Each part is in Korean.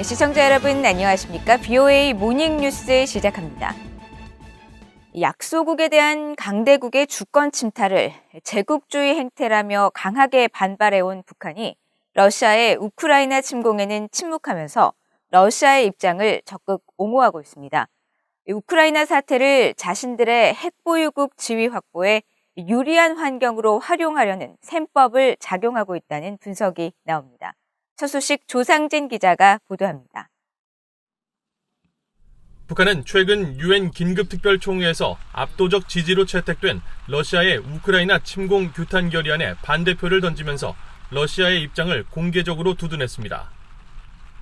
시청자 여러분 안녕하십니까? BOA 모닝뉴스 시작합니다. 약소국에 대한 강대국의 주권 침탈을 제국주의 행태라며 강하게 반발해온 북한이 러시아의 우크라이나 침공에는 침묵하면서 러시아의 입장을 적극 옹호하고 있습니다. 우크라이나 사태를 자신들의 핵보유국 지위 확보에 유리한 환경으로 활용하려는 셈법을 작용하고 있다는 분석이 나옵니다. 첫 소식 조상진 기자가 보도합니다. 북한은 최근 유엔 긴급특별총회에서 압도적 지지로 채택된 러시아의 우크라이나 침공 규탄 결의안에 반대표를 던지면서 러시아의 입장을 공개적으로 두둔했습니다.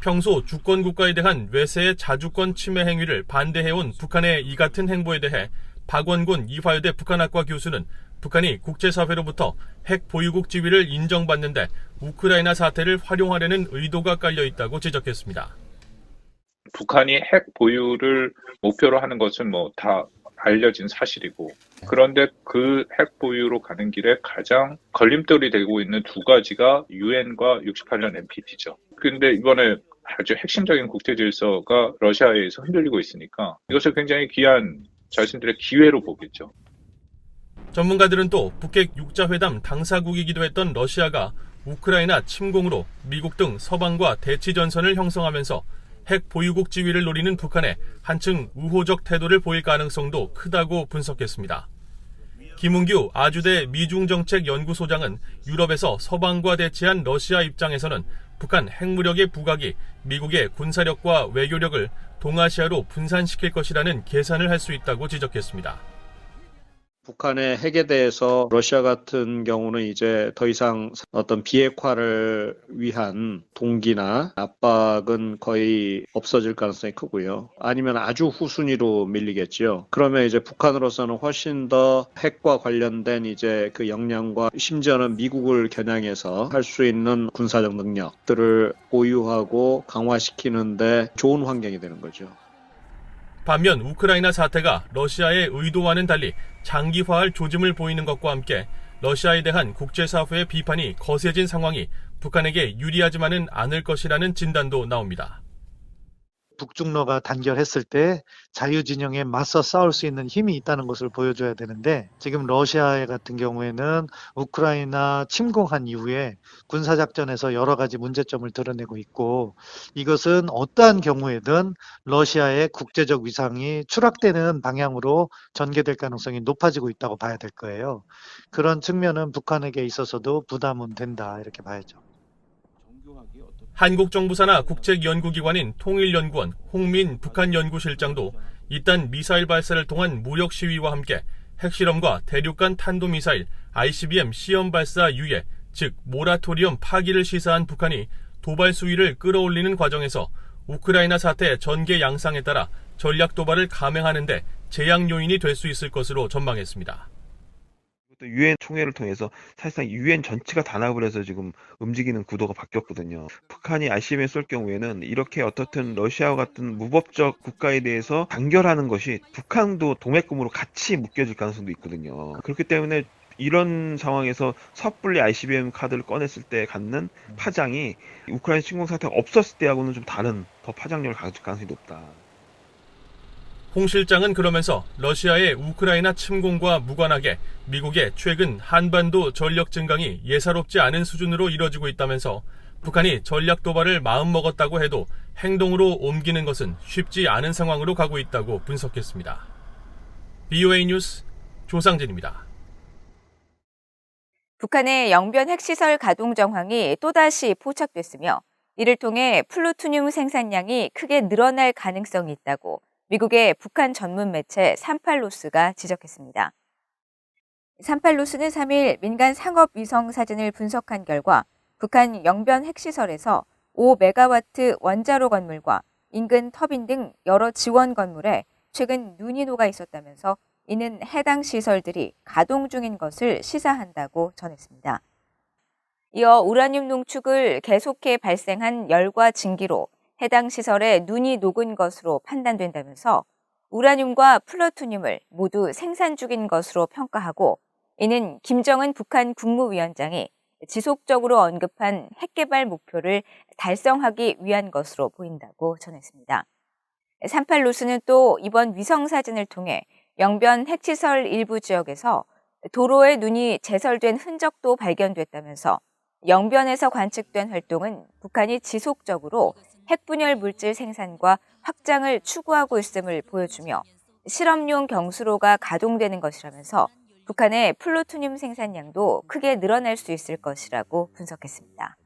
평소 주권 국가에 대한 외세의 자주권 침해 행위를 반대해온 북한의 이 같은 행보에 대해 박원곤 이화여대 북한학과 교수는 북한이 국제사회로부터 핵 보유국 지위를 인정받는데 우크라이나 사태를 활용하려는 의도가 깔려 있다고 지적했습니다. 북한이 핵 보유를 목표로 하는 것은 다 알려진 사실이고, 그런데 그 핵 보유로 가는 길에 가장 걸림돌이 되고 있는 두 가지가 유엔과 68년 NPT죠. 근데 이번에 아주 핵심적인 국제 질서가 러시아에 의해서 흔들리고 있으니까 이것을 굉장히 귀한 자신들의 기회로 보겠죠. 전문가들은 또 북핵 육자회담 당사국이기도 했던 러시아가 우크라이나 침공으로 미국 등 서방과 대치 전선을 형성하면서 핵 보유국 지위를 노리는 북한에 한층 우호적 태도를 보일 가능성도 크다고 분석했습니다. 김은규 아주대 미중정책연구소장은 유럽에서 서방과 대치한 러시아 입장에서는 북한 핵무력의 부각이 미국의 군사력과 외교력을 동아시아로 분산시킬 것이라는 계산을 할 수 있다고 지적했습니다. 북한의 핵에 대해서 러시아 같은 경우는 이제 더 이상 어떤 비핵화를 위한 동기나 압박은 거의 없어질 가능성이 크고요. 아니면 아주 후순위로 밀리겠죠. 그러면 이제 북한으로서는 훨씬 더 핵과 관련된 이제 그 역량과 심지어는 미국을 겨냥해서 할 수 있는 군사적 능력들을 보유하고 강화시키는데 좋은 환경이 되는 거죠. 반면 우크라이나 사태가 러시아의 의도와는 달리 장기화할 조짐을 보이는 것과 함께 러시아에 대한 국제사회의 비판이 거세진 상황이 북한에게 유리하지만은 않을 것이라는 진단도 나옵니다. 북중러가 단결했을 때 자유진영에 맞서 싸울 수 있는 힘이 있다는 것을 보여줘야 되는데, 지금 러시아 같은 경우에는 우크라이나 침공한 이후에 군사작전에서 여러 가지 문제점을 드러내고 있고, 이것은 어떠한 경우에든 러시아의 국제적 위상이 추락되는 방향으로 전개될 가능성이 높아지고 있다고 봐야 될 거예요. 그런 측면은 북한에게 있어서도 부담은 된다, 이렇게 봐야죠. 한국 정부 산하 국책연구기관인 통일연구원 홍민 북한연구실장도 이딴 미사일 발사를 통한 무력 시위와 함께 핵실험과 대륙간 탄도미사일 ICBM 시험 발사 유예, 즉 모라토리엄 파기를 시사한 북한이 도발 수위를 끌어올리는 과정에서 우크라이나 사태 전개 양상에 따라 전략 도발을 감행하는 데 제약 요인이 될 수 있을 것으로 전망했습니다. 유엔 총회를 통해서 사실상 유엔 전체가 단합을 해서 지금 움직이는 구도가 바뀌었거든요. 북한이 ICBM을 쏠 경우에는 이렇게 어떻든 러시아와 같은 무법적 국가에 대해서 단결하는 것이 북한도 도매금으로 같이 묶여질 가능성도 있거든요. 그렇기 때문에 이런 상황에서 섣불리 ICBM 카드를 꺼냈을 때 갖는 파장이 우크라이나 침공 사태가 없었을 때하고는 좀 다른 더 파장력을 가질 가능성이 높다. 홍 실장은 그러면서 러시아의 우크라이나 침공과 무관하게 미국의 최근 한반도 전력 증강이 예사롭지 않은 수준으로 이뤄지고 있다면서 북한이 전략 도발을 마음먹었다고 해도 행동으로 옮기는 것은 쉽지 않은 상황으로 가고 있다고 분석했습니다. BOA 뉴스 조상진입니다. 북한의 영변 핵시설 가동 정황이 또다시 포착됐으며 이를 통해 플루토늄 생산량이 크게 늘어날 가능성이 있다고 미국의 북한 전문 매체 산팔로스가 지적했습니다. 산팔로스는 3일 민간 상업 위성 사진을 분석한 결과 북한 영변 핵시설에서 5메가와트 원자로 건물과 인근 터빈 등 여러 지원 건물에 최근 눈이 녹아 있었다면서 이는 해당 시설들이 가동 중인 것을 시사한다고 전했습니다. 이어 우라늄 농축을 계속해 발생한 열과 증기로 해당 시설에 눈이 녹은 것으로 판단된다면서 우라늄과 플루토늄을 모두 생산 중인 것으로 평가하고, 이는 김정은 북한 국무위원장이 지속적으로 언급한 핵개발 목표를 달성하기 위한 것으로 보인다고 전했습니다. 38노스는 또 이번 위성사진을 통해 영변 핵시설 일부 지역에서 도로에 눈이 제설된 흔적도 발견됐다면서 영변에서 관측된 활동은 북한이 지속적으로 핵분열 물질 생산과 확장을 추구하고 있음을 보여주며 실험용 경수로가 가동되는 것이라면서 북한의 플루토늄 생산량도 크게 늘어날 수 있을 것이라고 분석했습니다.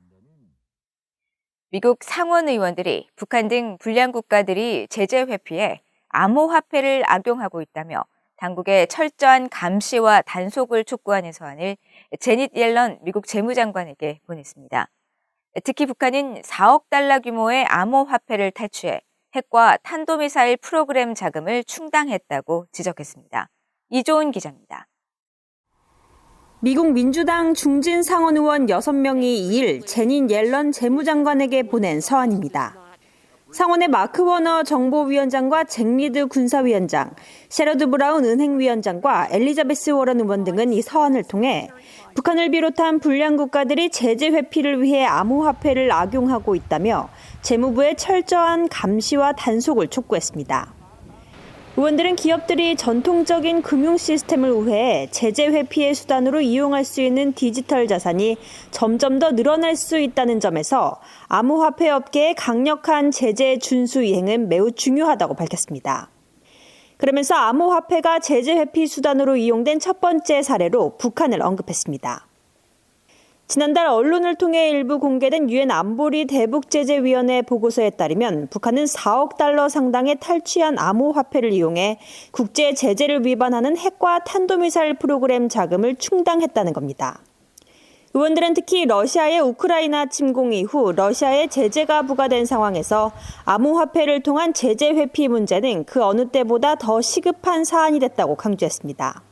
미국 상원 의원들이 북한 등 불량 국가들이 제재 회피에 암호화폐를 악용하고 있다며 당국의 철저한 감시와 단속을 촉구하는 서한을 제닛 옐런 미국 재무장관에게 보냈습니다. 특히 북한은 4억 달러 규모의 암호화폐를 탈취해 핵과 탄도미사일 프로그램 자금을 충당했다고 지적했습니다. 이조은 기자입니다. 미국 민주당 중진 상원 의원 6명이 2일 제닛 옐런 재무장관에게 보낸 서한입니다. 상원의 마크 워너 정보위원장과 잭 리드 군사위원장, 셰러드 브라운 은행위원장과 엘리자베스 워런 의원 등은 이 서한을 통해 북한을 비롯한 불량 국가들이 제재 회피를 위해 암호화폐를 악용하고 있다며 재무부의 철저한 감시와 단속을 촉구했습니다. 의원들은 기업들이 전통적인 금융 시스템을 우회해 제재 회피의 수단으로 이용할 수 있는 디지털 자산이 점점 더 늘어날 수 있다는 점에서 암호화폐 업계의 강력한 제재 준수 이행은 매우 중요하다고 밝혔습니다. 그러면서 암호화폐가 제재 회피 수단으로 이용된 첫 번째 사례로 북한을 언급했습니다. 지난달 언론을 통해 일부 공개된 유엔 안보리 대북제재위원회 보고서에 따르면 북한은 4억 달러 상당의 탈취한 암호화폐를 이용해 국제 제재를 위반하는 핵과 탄도미사일 프로그램 자금을 충당했다는 겁니다. 의원들은 특히 러시아의 우크라이나 침공 이후 러시아에 제재가 부과된 상황에서 암호화폐를 통한 제재 회피 문제는 그 어느 때보다 더 시급한 사안이 됐다고 강조했습니다.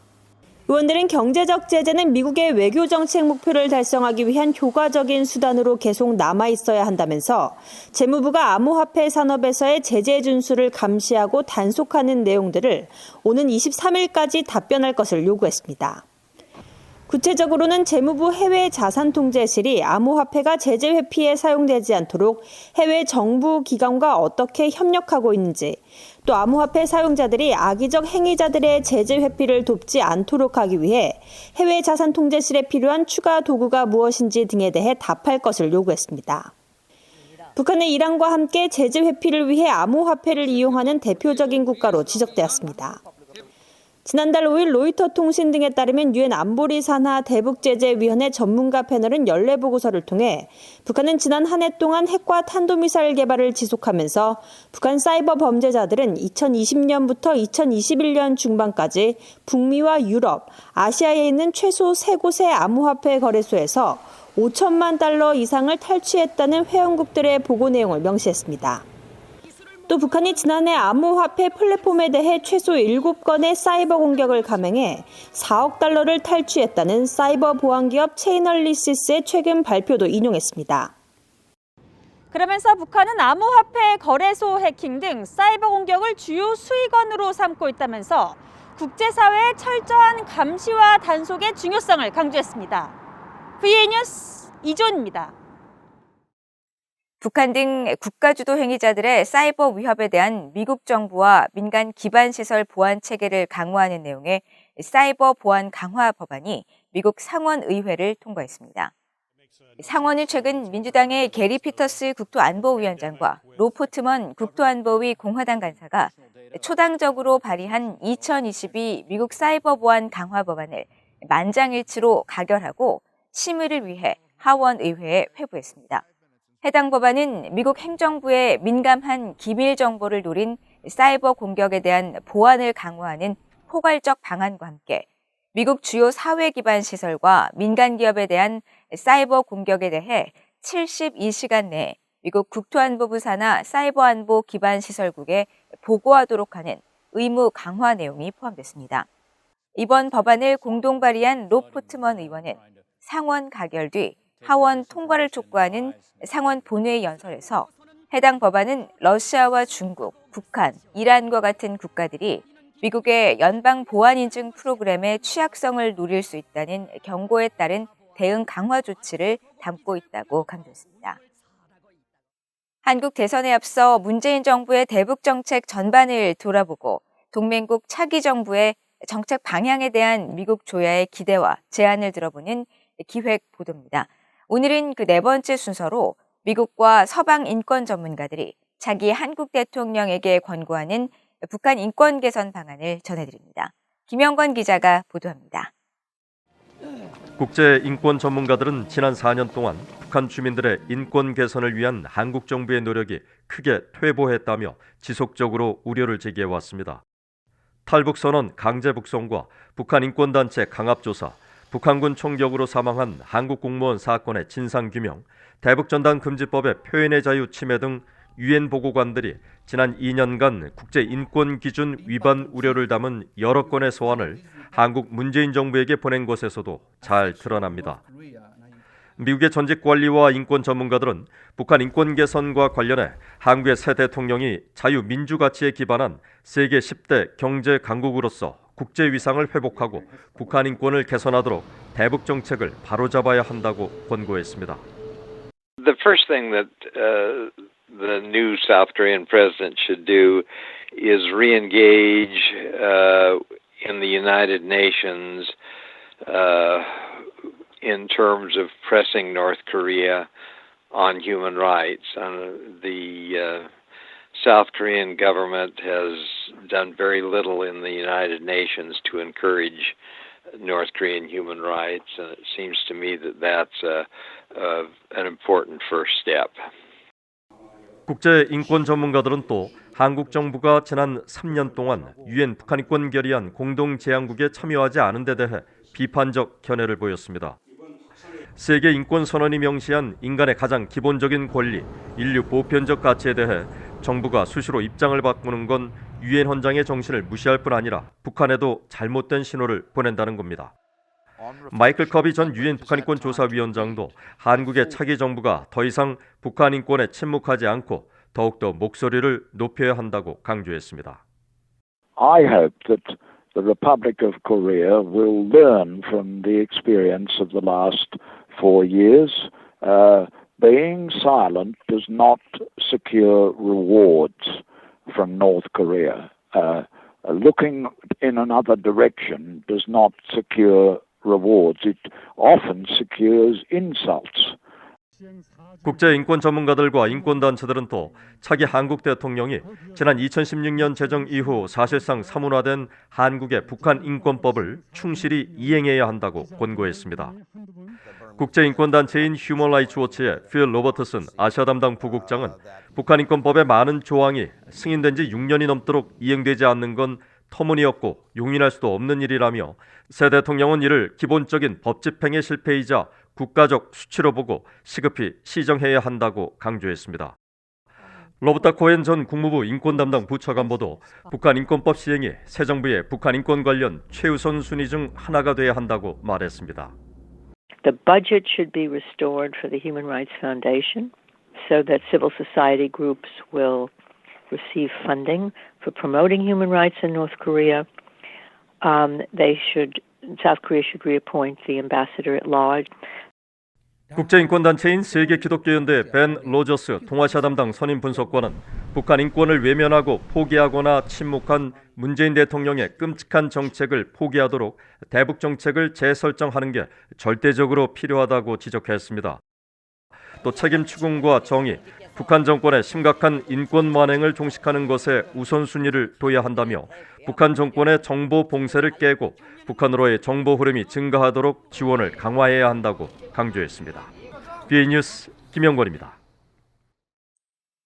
의원들은 경제적 제재는 미국의 외교 정책 목표를 달성하기 위한 효과적인 수단으로 계속 남아있어야 한다면서 재무부가 암호화폐 산업에서의 제재 준수를 감시하고 단속하는 내용들을 오는 23일까지 답변할 것을 요구했습니다. 구체적으로는 재무부 해외자산통제실이 암호화폐가 제재 회피에 사용되지 않도록 해외 정부 기관과 어떻게 협력하고 있는지, 또 암호화폐 사용자들이 악의적 행위자들의 제재 회피를 돕지 않도록 하기 위해 해외자산통제실에 필요한 추가 도구가 무엇인지 등에 대해 답할 것을 요구했습니다. 북한은 이란과 함께 제재 회피를 위해 암호화폐를 이용하는 대표적인 국가로 지적되었습니다. 지난달 5일 로이터 통신 등에 따르면 유엔 안보리 산하 대북제재위원회 전문가 패널은 연례 보고서를 통해 북한은 지난 한 해 동안 핵과 탄도미사일 개발을 지속하면서 북한 사이버 범죄자들은 2020년부터 2021년 중반까지 북미와 유럽, 아시아에 있는 최소 3곳의 암호화폐 거래소에서 5천만 달러 이상을 탈취했다는 회원국들의 보고 내용을 명시했습니다. 또 북한이 지난해 암호화폐 플랫폼에 대해 최소 7건의 사이버 공격을 감행해 4억 달러를 탈취했다는 사이버 보안기업 체이널리시스의 최근 발표도 인용했습니다. 그러면서 북한은 암호화폐 거래소 해킹 등 사이버 공격을 주요 수익원으로 삼고 있다면서 국제사회의 철저한 감시와 단속의 중요성을 강조했습니다. VA 뉴스 이조은입니다. 북한 등 국가주도 행위자들의 사이버 위협에 대한 미국 정부와 민간 기반 시설 보안 체계를 강화하는 내용의 사이버 보안 강화 법안이 미국 상원 의회를 통과했습니다. 상원은 최근 민주당의 게리 피터스 국토안보위원장과 로 포트먼 국토안보위 공화당 간사가 초당적으로 발의한 2022 미국 사이버 보안 강화 법안을 만장일치로 가결하고 심의를 위해 하원 의회에 회부했습니다. 해당 법안은 미국 행정부의 민감한 기밀 정보를 노린 사이버 공격에 대한 보안을 강화하는 포괄적 방안과 함께 미국 주요 사회 기반 시설과 민간 기업에 대한 사이버 공격에 대해 72시간 내에 미국 국토안보부 산하 사이버 안보 기반 시설국에 보고하도록 하는 의무 강화 내용이 포함됐습니다. 이번 법안을 공동 발의한 로 포트먼 의원은 상원 가결 뒤 하원 통과를 촉구하는 상원 본회의 연설에서 해당 법안은 러시아와 중국, 북한, 이란과 같은 국가들이 미국의 연방 보안 인증 프로그램의 취약성을 노릴 수 있다는 경고에 따른 대응 강화 조치를 담고 있다고 강조했습니다. 한국 대선에 앞서 문재인 정부의 대북 정책 전반을 돌아보고 동맹국 차기 정부의 정책 방향에 대한 미국 조야의 기대와 제안을 들어보는 기획 보도입니다. 오늘은 그 네 번째 순서로 미국과 서방 인권 전문가들이 차기 한국 대통령에게 권고하는 북한 인권 개선 방안을 전해드립니다. 김영권 기자가 보도합니다. 국제 인권 전문가들은 지난 4년 동안 북한 주민들의 인권 개선을 위한 한국 정부의 노력이 크게 퇴보했다며 지속적으로 우려를 제기해왔습니다. 탈북선언 강제 북송과 북한 인권단체 강압조사, 북한군 총격으로 사망한 한국 공무원 사건의 진상규명, 대북전단 금지법의 표현의 자유 침해 등 유엔 보고관들이 지난 2년간 국제 인권 기준 위반 우려를 담은 여러 건의 소환을 한국 문재인 정부에게 보낸 것에서도 잘 드러납니다. 미국의 전직 관리와 인권 전문가들은 북한 인권 개선과 관련해 한국의 새 대통령이 자유민주 가치에 기반한 세계 10대 경제 강국으로서 국제 위상을 회복하고 북한 인권을 개선하도록 대북 정책을 바로잡아야 한다고 권고했습니다. The first thing that the new South Korean president should do is re-engage in the United Nations in terms of pressing North Korea on human rights. The South Korean government has done very little in the United Nations to encourage North Korean human rights, and it seems to me that that's an important first step. 국제 인권 전문가들은 또 한국 정부가 지난 3년 동안 유엔 북한 인권 결의안 공동 제안국에 참여하지 않은 데 대해 비판적 견해를 보였습니다. 세계 인권 선언이 명시한 인간의 가장 기본적인 권리, 인류 보편적 가치에 대해 정부가 수시로 입장을 바꾸는 건 유엔 헌장의 정신을 무시할 뿐 아니라 북한에도 잘못된 신호를 보낸다는 겁니다. 마이클 커비 전 유엔 북한인권 조사위원장도 한국의 차기 정부가 더 이상 북한 인권에 침묵하지 않고 더욱더 목소리를 높여야 한다고 강조했습니다. I hope that the Republic of Korea will learn from the experience of the last 4 years. Being silent does not secure rewards from North Korea. Looking in another direction does not secure rewards. It often secures insults. 국제 인권 전문가들과 인권단체들은 또 차기 한국 대통령이 지난 2016년 제정 이후 사실상 사문화된 한국의 북한 인권법을 충실히 이행해야 한다고 권고했습니다. 국제 인권단체인 휴먼 라이츠 워치의 필 로버트슨 아시아 담당 부국장은 북한 인권법의 많은 조항이 승인된 지 6년이 넘도록 이행되지 않는 건 터무니없고 용인할 수도 없는 일이라며 새 대통령은 이를 기본적인 법 집행의 실패이자 국가적 수치로 보고 시급히 시정해야 한다고 강조했습니다. 로버타 코엔 전 국무부 인권 담당 부차관보도 북한 인권법 시행이 새 정부의 북한 인권 관련 최우선 순위 중 하나가 돼야 한다고 말했습니다. The budget should be restored for the Human Rights Foundation so that civil society groups will receive funding for promoting human rights in North Korea. South Korea should reappoint the ambassador at large. 국제인권단체인 세계기독교연대 벤 로저스 동아시아 담당 선임 분석관은 북한 인권을 외면하고 포기하거나 침묵한 문재인 대통령의 끔찍한 정책을 포기하도록 대북 정책을 재설정하는 게 절대적으로 필요하다고 지적했습니다. 또 책임 추궁과 정의, 북한 정권의 심각한 인권 만행을 종식하는 것에 우선순위를 둬야 한다며 북한 정권의 정보 봉쇄를 깨고 북한으로의 정보 흐름이 증가하도록 지원을 강화해야 한다고 강조했습니다. BA 뉴스 김영권입니다.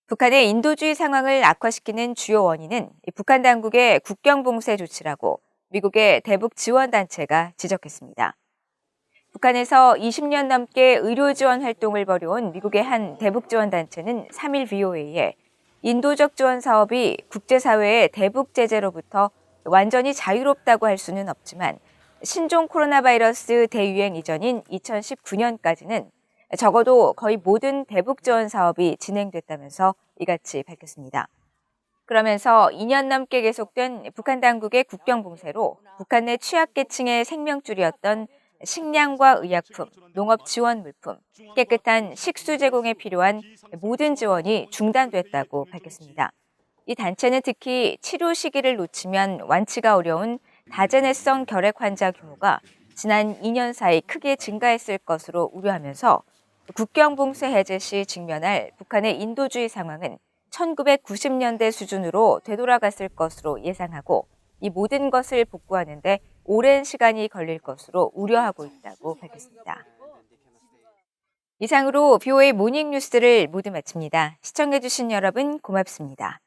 북한의 인도주의 상황을 악화시키는 주요 원인은 북한 당국의 국경 봉쇄 조치라고 미국의 대북 지원단체가 지적했습니다. 북한에서 20년 넘게 의료 지원 활동을 벌여온 미국의 한 대북 지원단체는 3일 VOA에 인도적 지원 사업이 국제사회의 대북 제재로부터 완전히 자유롭다고 할 수는 없지만 신종 코로나 바이러스 대유행 이전인 2019년까지는 적어도 거의 모든 대북 지원 사업이 진행됐다면서 이같이 밝혔습니다. 그러면서 2년 넘게 계속된 북한 당국의 국경 봉쇄로 북한 내 취약계층의 생명줄이었던 식량과 의약품, 농업 지원 물품, 깨끗한 식수 제공에 필요한 모든 지원이 중단됐다고 밝혔습니다. 이 단체는 특히 치료 시기를 놓치면 완치가 어려운 다제네성 결핵 환자 규모가 지난 2년 사이 크게 증가했을 것으로 우려하면서 국경 봉쇄 해제 시 직면할 북한의 인도주의 상황은 1990년대 수준으로 되돌아갔을 것으로 예상하고 이 모든 것을 복구하는 데 오랜 시간이 걸릴 것으로 우려하고 있다고 밝혔습니다. 이상으로 BOA 모닝 뉴스를 모두 마칩니다. 시청해주신 여러분 고맙습니다.